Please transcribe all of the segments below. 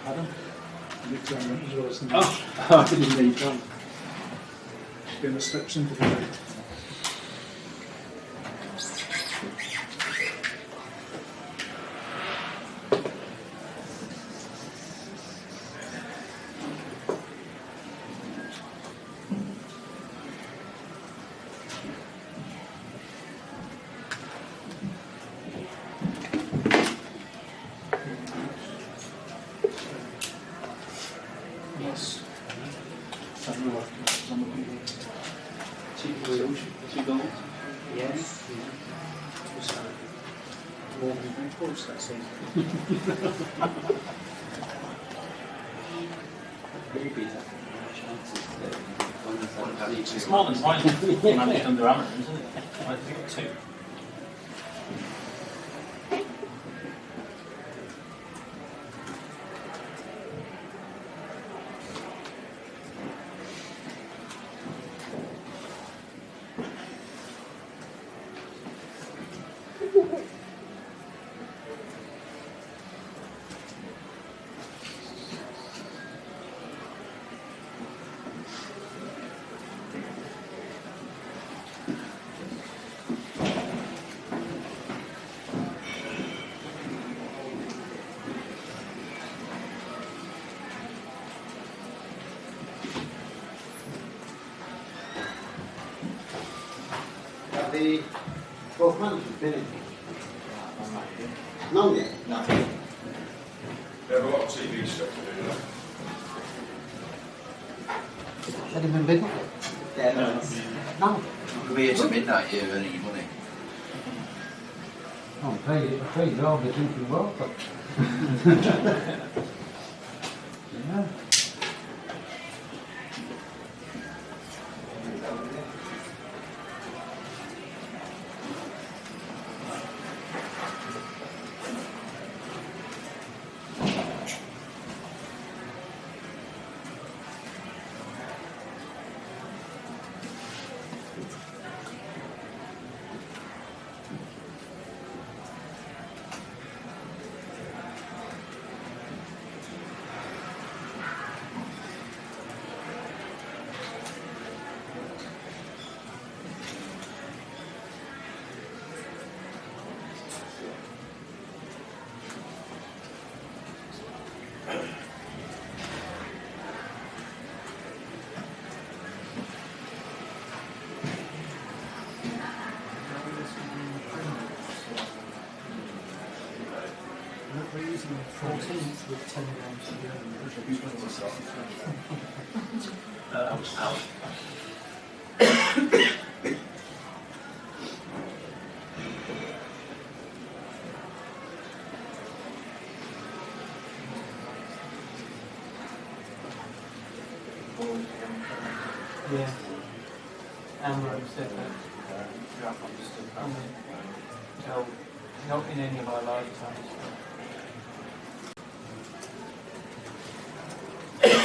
Adam, I didn't need that. Getting the steps into the day. Two goals? Yes. More than reports that season. It's more than one managed under Amorim, isn't it? I think two. The both managers been in? None yet? No. They have a lot of TV stuff to do that. Had he been bidden? Yeah, No. Could be here till midnight here earning your money. Oh, I paid all the drinking water. Yeah. We're using the 14th with 10 games to go. Out. Yeah. Amorim said that. No, not in any of our lifetimes.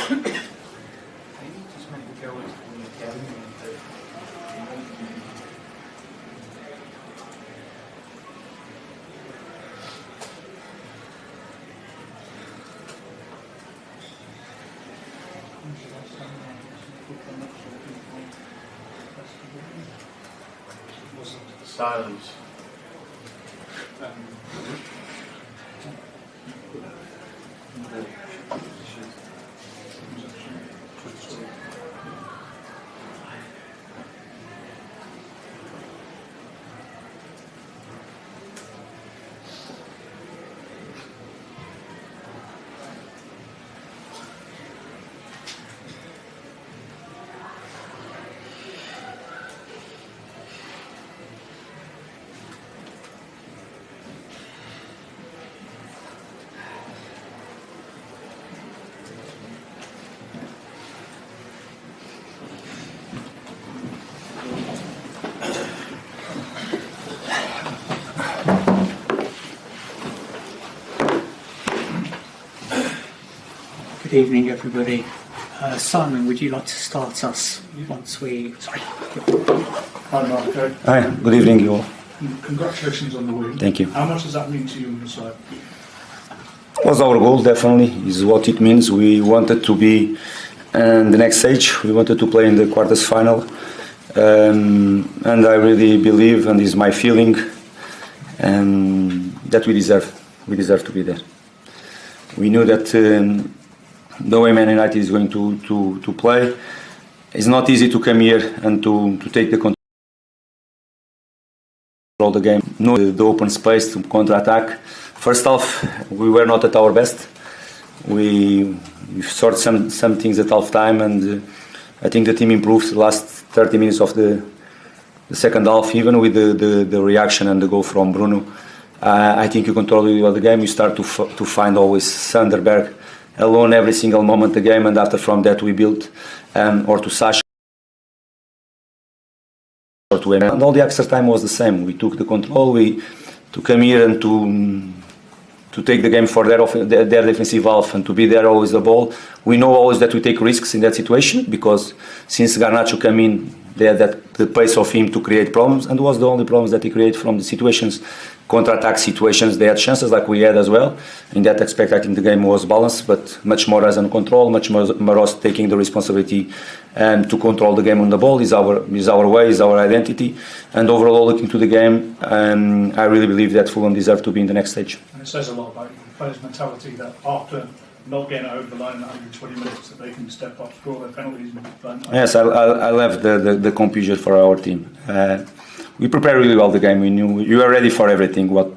Maybe just make the goals from the academy. Silence. Good evening, everybody. Simon, would you like to start us once we... Sorry. Hi, Marco. Hi, good evening, you all. Congratulations on the win. Thank you. How much does that mean to you on the side? Was our goal, definitely, is what it means. We wanted to be in the next stage. We wanted to play in the quarters final. And I really believe, and is my feeling, that we deserve to be there. We knew that the way Man United is going to play, it's not easy to come here and to take the control of the game. No, the open space to counter-attack. First half, we were not at our best. We sorted some things at half time, and I think the team improved the last 30 minutes of the second half, even with the reaction and the goal from Bruno. I think you control really well the game. You start to find always Sanderberg alone every single moment of the game, and after from that we built, or to Sasha, or to Emma. And all the extra time was the same. We took the control, to come here and to take the game for their defensive half and to be there always the ball. We know always that we take risks in that situation, because since Garnacho came in, they had the pace of him to create problems, and was the only problems that he created from the situations, counter-attack situations. They had chances like we had as well. In that aspect, I think the game was balanced, but much more as on control, much more us taking the responsibility and to control the game on the ball is our way, is our identity. And overall, looking to the game, I really believe that Fulham deserve to be in the next stage. And it says a lot about the players' mentality that after not getting over the line in 120 minutes, that they can step up, score their penalties and play. Yes, I love the composure for our team. We prepared really well the game. We knew we were ready for everything what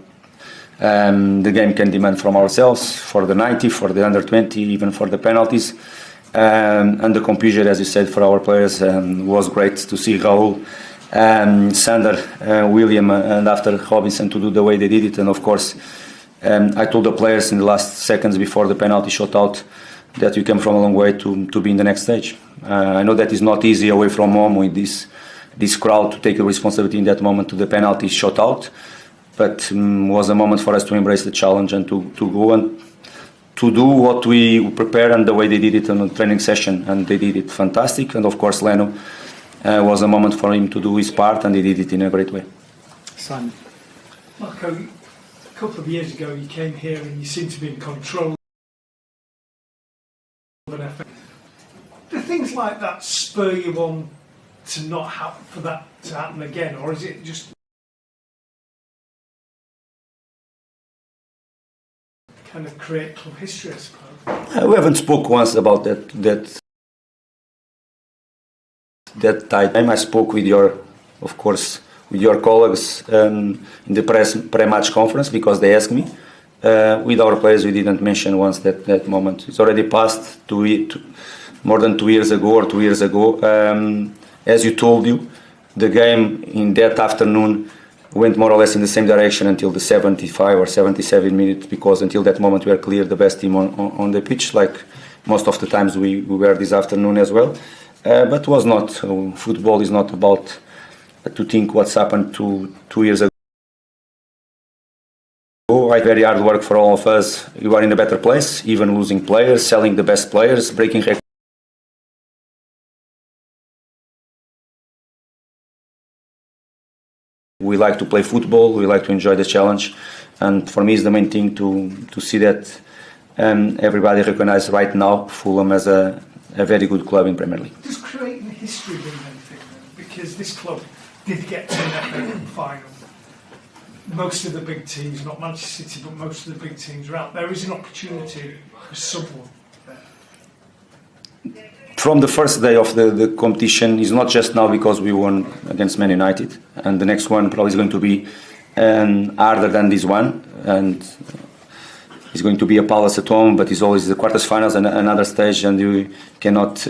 the game can demand from ourselves, for the 90, for the under 20, even for the penalties. And the composure, as you said, for our players was great to see Raul, Sander, William, and after Robinson to do the way they did it. And of course, I told the players in the last seconds before the penalty shot that we came from a long way to be in the next stage. I know that is not easy away from home with this crowd to take the responsibility in that moment to the penalty shot out, but was a moment for us to embrace the challenge and to go and to do what we prepared and the way they did it on a training session, and they did it fantastic. And of course Leno was a moment for him to do his part, and he did it in a great way. Simon. Marco, a couple of years ago you came here and you seemed to be in control of an effort. Do things like that spur you on to not happen, for that to happen again, or is it just kind of create club history, I suppose? We haven't spoke once about that time. I spoke with of course, with your colleagues in the pre-match conference, because they asked me. With our players, we didn't mention once that moment. It's already passed more than 2 years ago or 2 years ago. As you told you, the game in that afternoon went more or less in the same direction until the 75 or 77 minutes, because until that moment we were clear the best team on the pitch, like most of the times we were this afternoon as well. but was not. Football is not about to think what's happened 2 years ago. Very hard work for all of us. You are in a better place, even losing players, selling the best players, breaking records. We like to play football, we like to enjoy the challenge, and for me it's the main thing to see that everybody recognizes right now Fulham as a very good club in Premier League. Does creating history mean anything then? Because this club did get to an FA Cup final. Most of the big teams, not Manchester City, but most of the big teams are out. There is an opportunity for someone there. From the first day of the competition, is not just now because we won against Man United, and the next one probably is going to be harder than this one, and it's going to be a Palace at home, but it's always the quarters-finals and another stage, and you cannot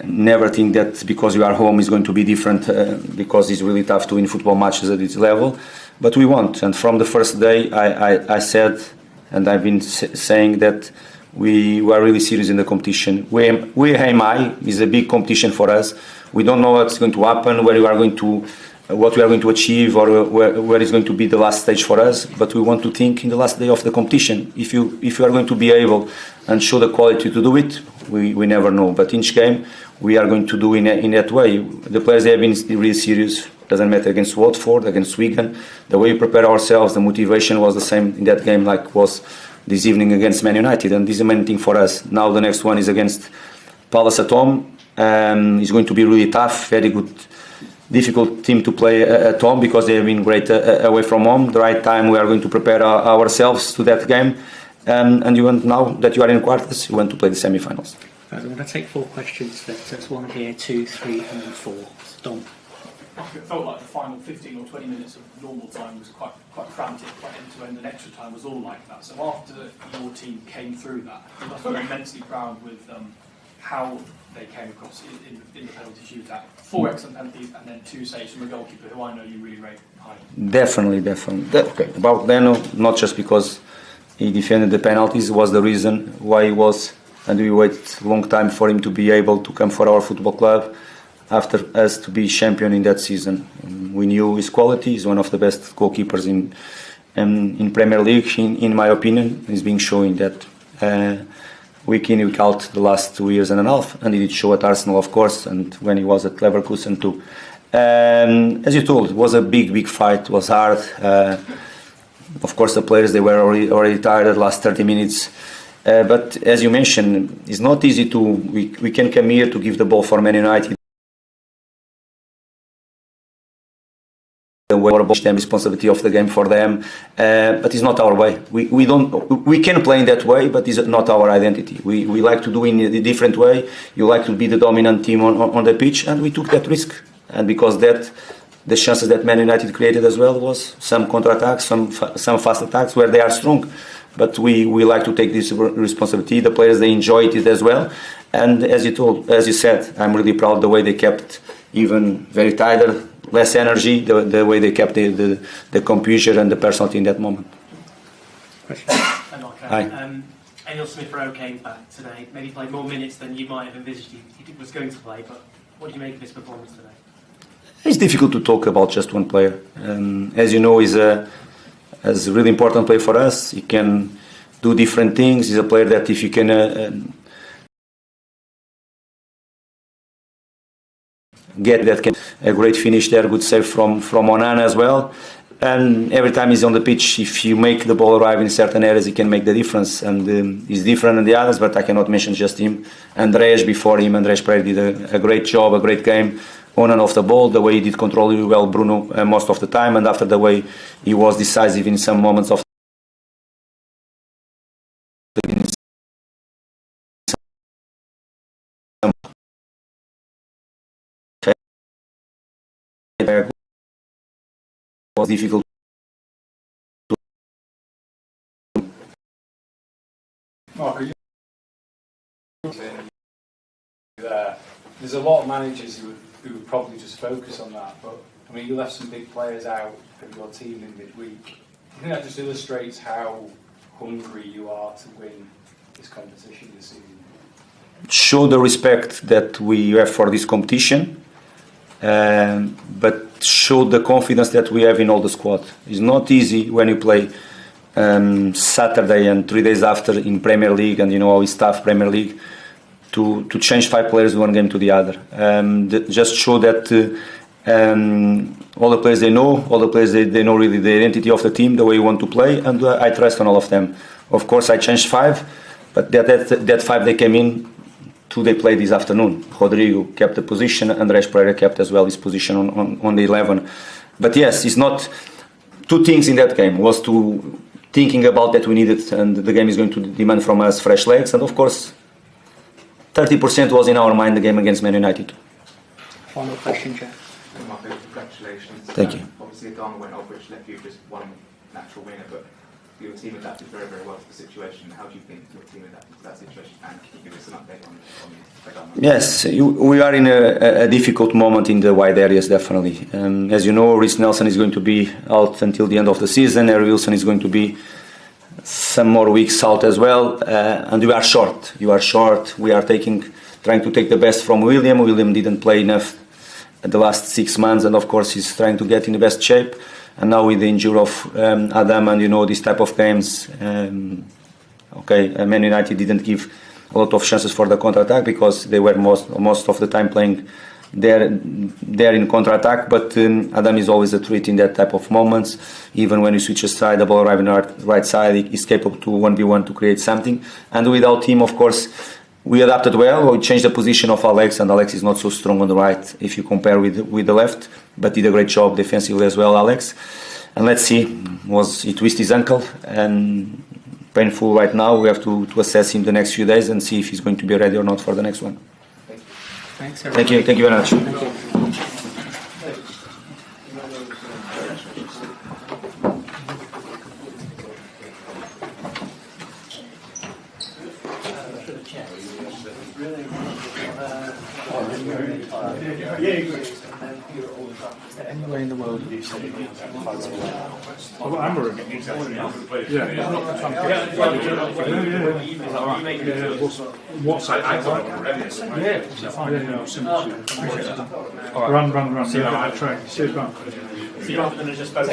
never think that because you are home is going to be different, because it's really tough to win football matches at this level. But we want, and from the first day I said, and I've been saying that we were really serious in the competition. We aim high. It's a big competition for us. We don't know what's going to happen, what we are going to achieve, or where is going to be the last stage for us. But we want to think in the last day of the competition. If you are going to be able and show the quality to do it, we never know. But each game we are going to do in that way. The players have been really serious. Doesn't matter against Watford, against Wigan. The way we prepare ourselves, the motivation was the same in that game like was this evening against Man United, and this is the main thing for us. Now the next one is against Palace at home. It's going to be really tough, very good, difficult team to play at home because they have been great away from home. The right time we are going to prepare ourselves to that game, and you want, now that you are in quarters, you want to play the semi-finals. I'm going to take 4 questions. There's 1 here, 2, 3, and 4. Dom. It felt like the final 15 or 20 minutes of normal time was quite frantic, quite end-to-end, and extra time was all like that. So after your team came through that, you must be immensely proud with how they came across in the penalty shootout. 4 excellent penalties and then 2 saves from a goalkeeper who I know you really rate highly. Definitely. Okay. About Leno, not just because he defended the penalties, was the reason why he was, and we waited a long time for him to be able to come for our football club after us to be champion in that season. We knew his quality. He's one of the best goalkeepers in Premier League, in my opinion. He's been showing that week in, week out the last 2 years and a half, and he did show at Arsenal, of course, and when he was at Leverkusen too. As you told, it was a big fight. It was hard. Of course, the players, they were already tired at the last 30 minutes. But as you mentioned, it's not easy to. We can come here to give the ball for Man United. The responsibility of the game for them, but it's not our way. We can play in that way, but it's not our identity. We like to do it in a different way. You like to be the dominant team on the pitch, and we took that risk. And because that, the chances that Man United created as well was some counter-attacks, some fast attacks where they are strong. But we like to take this responsibility. The players, they enjoyed it as well. And as you said, I'm really proud the way they kept even very tired, less energy, the way they kept the composure and the personality in that moment. Hi. Emil Smith-Rowe came back today, maybe played more minutes than you might have envisaged he was going to play, but what do you make of his performance today? It's difficult to talk about just one player. As you know, he's a really important player for us. He can do different things. He's a player that if you can get that, can a great finish there, good save from Onana as well. And every time he's on the pitch, if you make the ball arrive in certain areas, he can make the difference. And he's different than the others, but I cannot mention just him. Andreas before him, Andreas Pereira did a great job, a great game on and off the ball. The way he did control really well Bruno most of the time, and after the way he was decisive in some moments of was difficult. Mark, there's a lot of managers who would probably just focus on that, but I mean, you left some big players out of your team in midweek. I think that just illustrates how hungry you are to win this competition this season. show the respect that we have for this competition, but show the confidence that we have in all the squad. It's not easy when you play Saturday and 3 days after in Premier League, and you know how it's tough Premier League to change 5 players one game to the other. Just show that all the players they know, all the players they know really the identity of the team, the way you want to play, and I trust on all of them. Of course, I changed 5, but that 5 they came in. 2 they played this afternoon. Rodrigo kept the position, Andrés Pereira kept as well his position on the 11. But yes, it's not 2 things in that game. Was to thinking about that we needed, and the game is going to demand from us fresh legs, and of course 30% was in our mind the game against Man United. Final question, Jeff. Marco, congratulations. Thank you. Obviously, Adama went off, which left you just one natural winner, but your team adapted very, very well to the situation. How do you think your team adapted to that situation? And can you give us an update on Adama? Yes, we are in a difficult moment in the wide areas, definitely. As you know, Reece Nelson is going to be out until the end of the season. Harry Wilson is going to be some more weeks out as well. And we are short. You are short. We are trying to take the best from William. William didn't play enough the last 6 months, and of course he's trying to get in the best shape. And now with the injury of Adam, and you know this type of games, Man United didn't give a lot of chances for the counter-attack because they were most of the time playing there in counter-attack. But Adam is always a threat in that type of moments. Even when you switch a side, the ball arriving on the right side, he's capable to 1v1 to create something. And without him, of course, we adapted well. We changed the position of Alex, and Alex is not so strong on the right if you compare with the left, but did a great job defensively as well, Alex. And let's see, he twisted his ankle and painful right now. We have to assess him the next few days and see if he's going to be ready or not for the next one. Thanks, Thank you very much. Thank you. Anywhere in the world you say Amorim. What's that? Run. Yeah, I try. Cheers, run. Rather than just both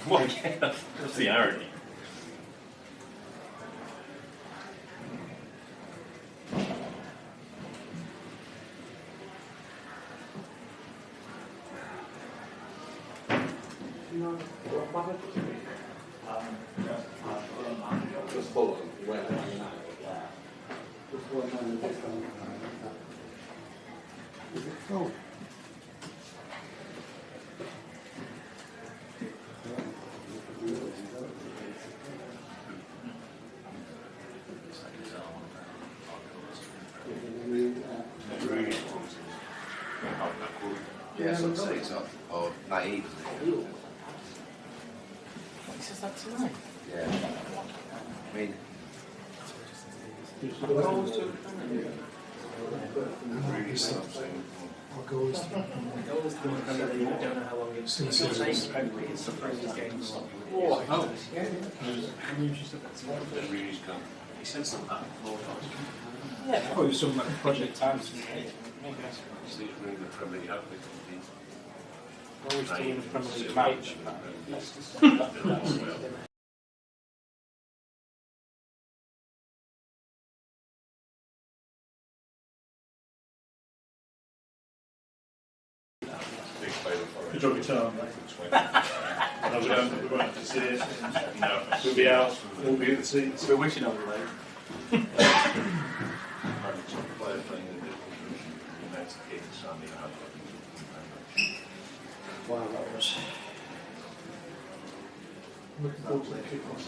What's the irony? Yeah, some say it's not, or naive. He says that tonight. Yeah. I mean, really something. goals. The goals to the Premier League, I don't know how long it's going to take. It's suffering these games. He said something like that before. Yeah, probably something like Project Times. He's running the Premier League out with Always doing the Premier League match. Big favour for Good job you turned, mate. No, we won't have to see it. We'll be out, we'll be at the seats. We're wishing on the way. player playing in the United Kingdom, Sandy Wow, that was. Looking forward to the kick-off.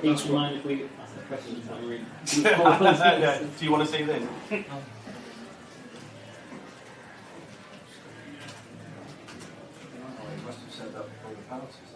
Each mind if we ask the questions that we're in. Do you want to see this? must have said that before the penalties.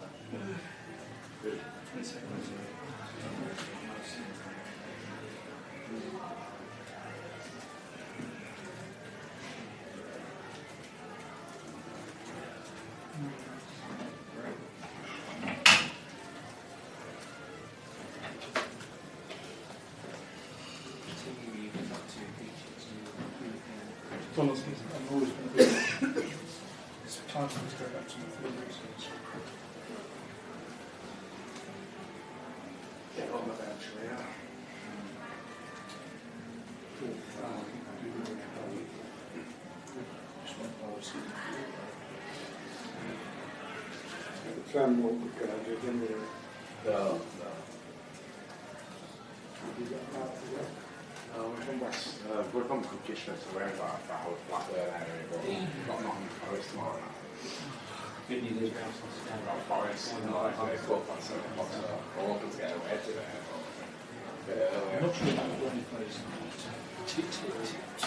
I'm always going to be. It's time for me to go back to my 3 weeks. Get on the bench, yeah. Tram won't be good, didn't you? No. We're from Kitchener, so we're about that whole Blackburn area, but we've got Nottingham Forest tomorrow night. Good news. About Forest, and like they club at 7 o'clock, so we're hoping to get away today. I'm not sure about when he plays.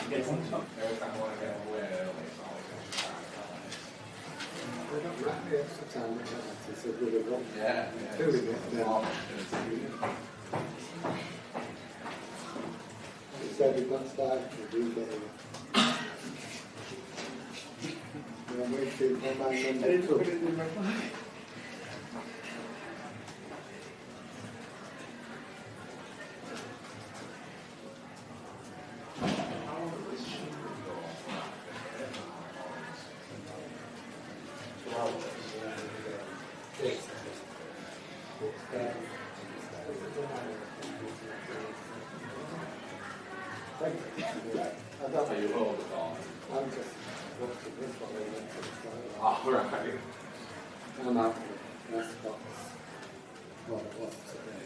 Every time I want to get away early, it's always They don't wrap the extra time, it's a good one. yeah. Doing it now. He said he must start to do that. I'm waiting for my number 2. I don't know you hold the ball. I'm just watching this one and then Oh, right. I'm out of this box. What it was today.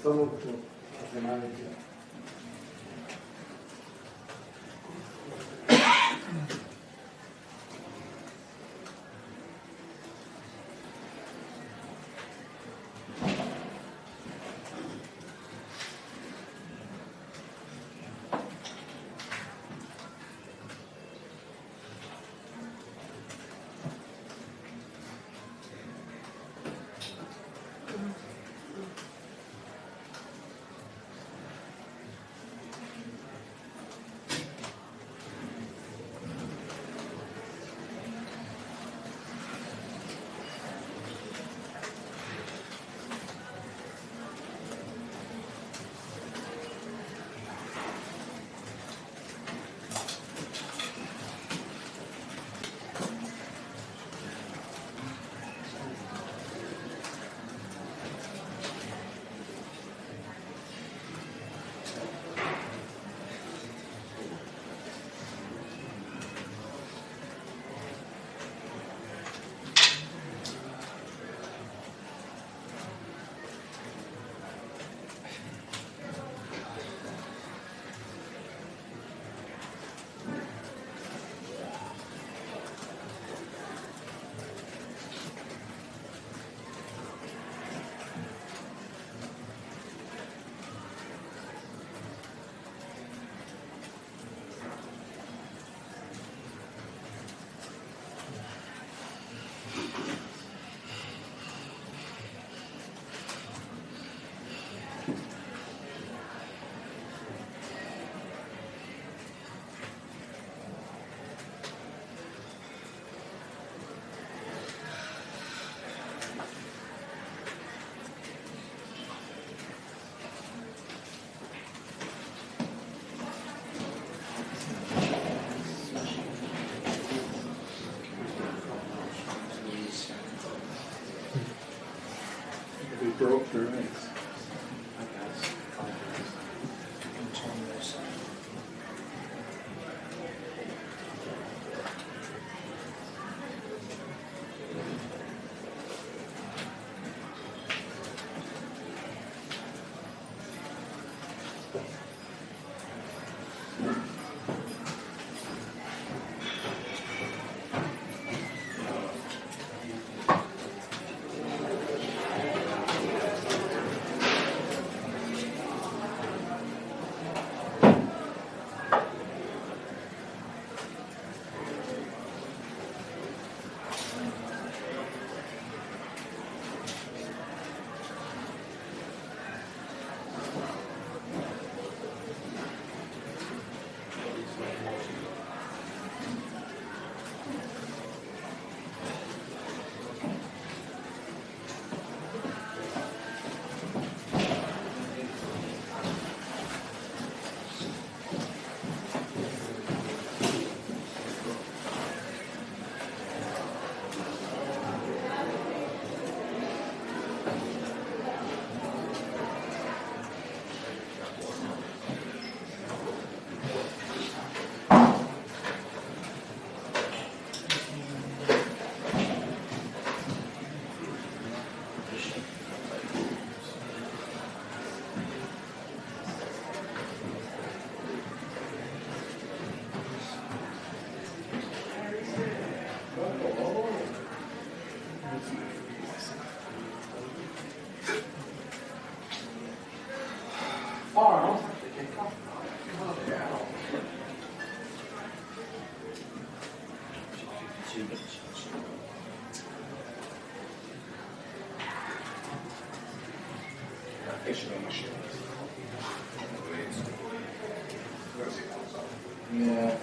Sono as a manager. broke through it. Yeah.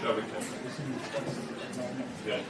Shall we go? Yeah.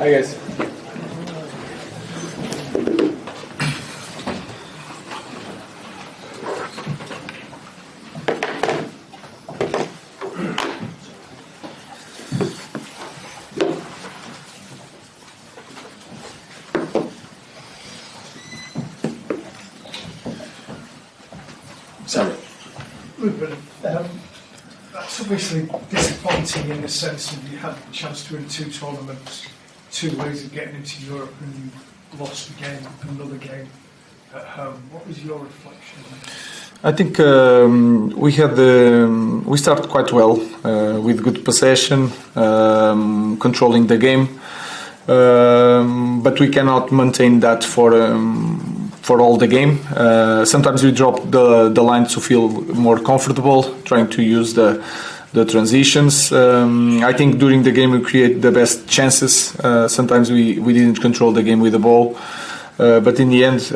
Hi guys. obviously disappointing in the sense that you had the chance to win 2 tournaments, 2 ways of getting into Europe, and you lost the game, another game at home. What was your reflection on that? I think we started quite well with good possession, controlling the game, but we cannot maintain that for all the game. Sometimes we drop the line to feel more comfortable, trying to use the transitions. I think during the game we create the best chances. Sometimes we didn't control the game with the ball. But in the end,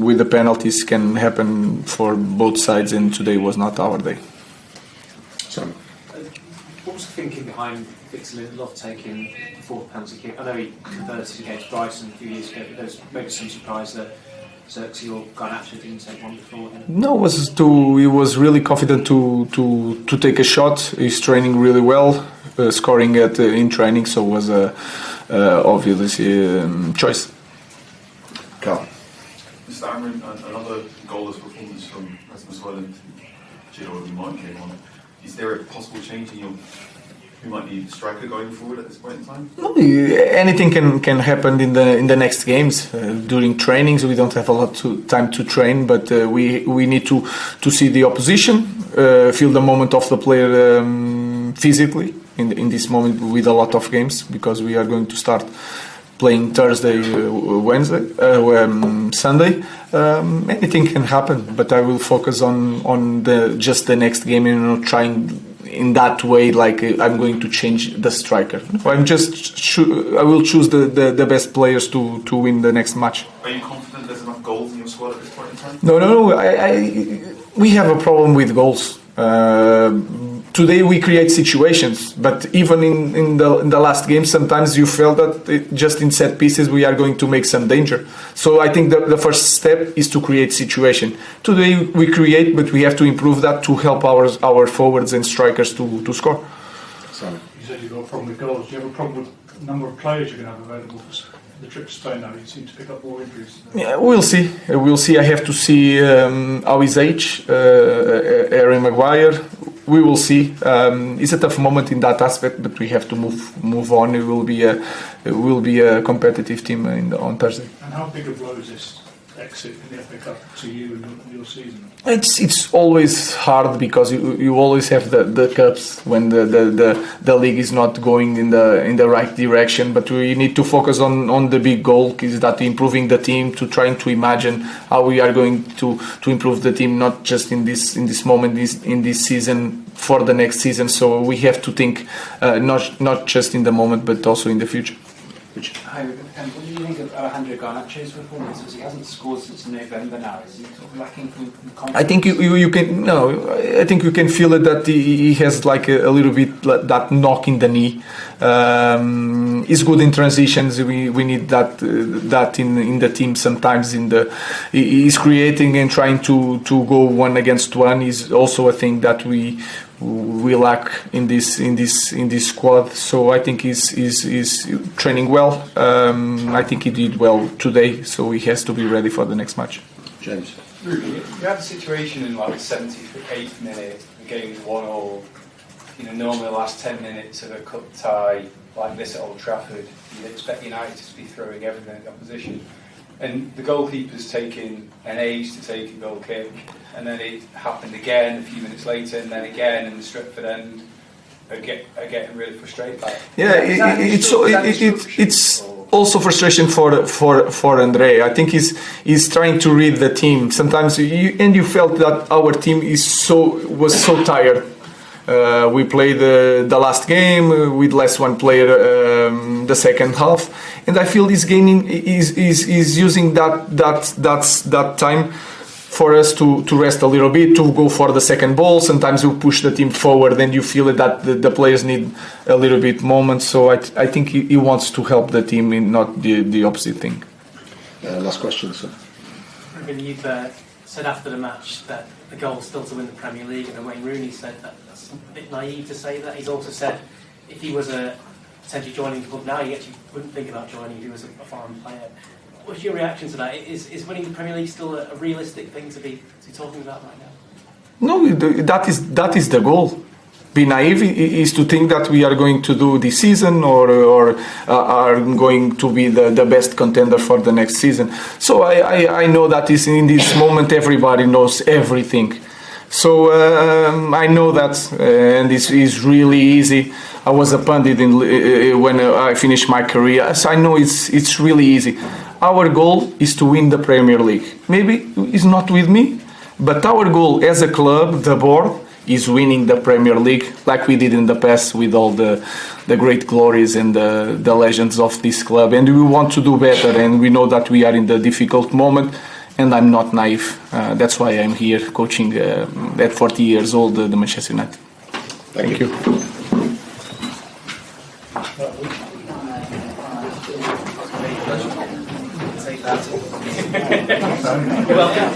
with the penalties can happen for both sides, and today was not our day. Sorry. What was the thinking behind Victor Lindelof taking the 4th penalty kick? I know he converted against Brighton a few years ago, but there's maybe some surprise that Xerxes or Garnacho didn't take one before then. No, he was really confident to take a shot. He's training really well, scoring in training, so it was a obviously choice. Carl. Mr. Amorim, another goalless performance from Rasmus Højlund. Gio Ruben came on. Is there a possible change in who might be the striker going forward at this point in time? No, anything can happen in the next games. During trainings, we don't have a lot of time to train, but we need to see the opposition, feel the moment of the player physically in this moment with a lot of games, because we are going to start playing Thursday, Wednesday, Sunday. Anything can happen, but I will focus on just the next game and not trying in that way like I'm going to change the striker. I will choose the best players to win the next match. Are you confident there's enough goals in your squad at this point in time? No. We have a problem with goals. Today we create situations, but even in the last game, sometimes you felt that just in set pieces we are going to make some danger. So I think the first step is to create situation. Today we create, but we have to improve that to help our forwards and strikers to score. You said you've got a problem with goals. Do you have a problem with the number of players you're going to have available for the trip to Spain now? You seem to pick up more injuries. Yeah, we'll see. I have to see how his age, Harry Maguire. We will see. It's a tough moment in that aspect, but we have to move on. It will be a competitive team on Thursday. And how big a blow is this exit in the FA Cup to you and your season? It's always hard because you always have the cups when the league is not going in the right direction. But we need to focus on the big goal, is that improving the team, to trying to imagine how we are going to improve the team, not just in this moment, in this season, for the next season. So we have to think not just in the moment, but also in the future. Hi, what do you think of Alejandro Garnacho's performance? Because he hasn't scored since November now. Is he sort of lacking from confidence? I think you can. No, I think you can feel it that he has like a little bit that knock in the knee. He's good in transitions. We need that in the team sometimes. He's creating and trying to go 1-against-1 is also a thing that we lack in this squad. So I think he's training well. I think he did well today, so he has to be ready for the next match. James. Ruben, you had a situation in like the 78th minute, the game 1-1. Normally the last 10 minutes of a cup tie like this at Old Trafford, you'd expect United to be throwing everything at the opposition. And the goalkeeper's taking an age to take a goal kick, and then it happened again a few minutes later, and then again, and the Stretford end are getting really frustrated by it. Yeah, it's also frustration for Andre. I think he's trying to read the team. Sometimes you felt that our team was so tired. We played the last game with less one player the second half, and I feel he's using that time for us to rest a little bit, to go for the second ball. Sometimes you push the team forward and you feel that the players need a little bit moment. So I think he wants to help the team, and not the opposite thing. Last question, sir. Ruben, you've said after the match that the goal is still to win the Premier League, and Wayne Rooney said that's a bit naive to say that. He's also said if he was potentially joining the club now, he actually wouldn't think about joining if he was a foreign player. What's your reaction to that? Is winning the Premier League still a realistic thing to be talking about right now? No, that is the goal. be naive is to think that we are going to do this season or are going to be the best contender for the next season. So I know that is in this moment everybody knows everything. So I know that, and this is really easy. I was a pundit when I finished my career, so I know it's really easy. Our goal is to win the Premier League. Maybe it's not with me, but our goal as a club, the board, is winning the Premier League like we did in the past with all the great glories and the legends of this club. And we want to do better, and we know that we are in the difficult moment, and I'm not naive. That's why I'm here coaching at 40 years old the Manchester United. Thank you. You're welcome.